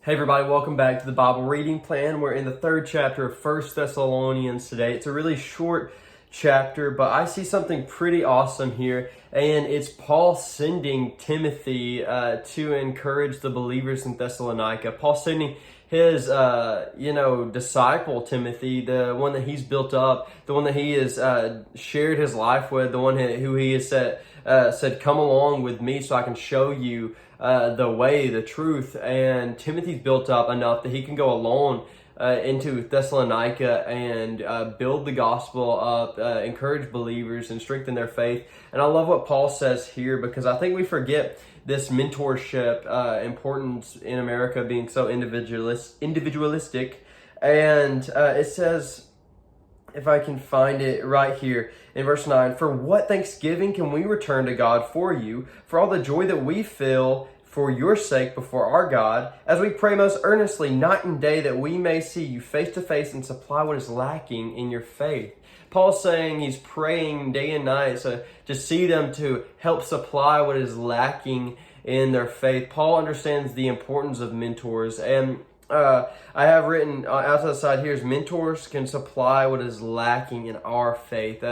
Hey everybody, welcome back to the Bible reading plan. We're in the third chapter of First Thessalonians today. It's a really short chapter, but I see something pretty awesome here, and it's Paul sending Timothy to encourage the believers in Thessalonica. Paul sending his disciple Timothy, the one that he's built up, the one that he has shared his life with, the one who he has said, come along with me so I can show you the way, the truth. And Timothy's built up enough that he can go alone into Thessalonica and build the gospel up, encourage believers and strengthen their faith. And I love what Paul says here, because I think we forget this mentorship importance in America, being so individualistic. And it says, if I can find it right here in verse 9, for what thanksgiving can we return to God for you, for all the joy that we feel for your sake before our God, as we pray most earnestly night and day that we may see you face to face and supply what is lacking in your faith. Paul's saying he's praying day and night to see them to help supply what is lacking in their faith. Paul understands the importance of mentors, and I have written outside the side here is mentors can supply what is lacking in our faith.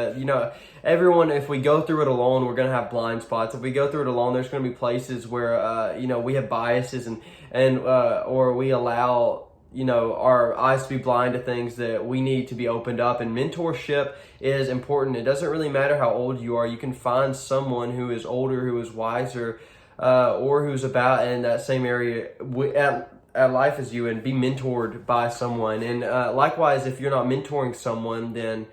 Everyone, if we go through it alone, we're going to have blind spots. If we go through it alone, there's going to be places where, we have biases or we allow, our eyes to be blind to things that we need to be opened up. And mentorship is important. It doesn't really matter how old you are. You can find someone who is older, who is wiser, or who's about in that same area at life as you, and be mentored by someone. And likewise, if you're not mentoring someone, then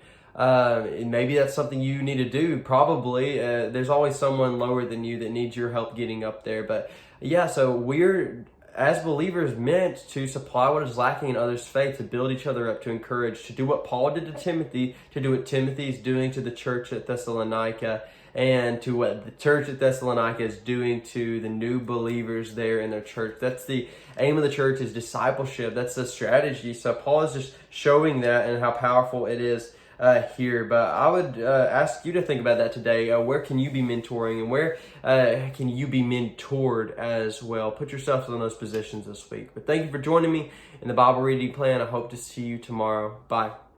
maybe that's something you need to do. Probably there's always someone lower than you that needs your help getting up there. But yeah, so we're, as believers, meant to supply what is lacking in others' faith, to build each other up, to encourage, to do what Paul did to Timothy, to do what Timothy's doing to the church at Thessalonica, and to what the church at Thessalonica is doing to the new believers there in their church. That's the aim of the church, is discipleship. That's the strategy. So Paul is just showing that and how powerful it is here. But I would ask you to think about that today. Where can you be mentoring, and where can you be mentored as well? Put yourself in those positions this week. But thank you for joining me in the Bible reading plan. I hope to see you tomorrow. Bye.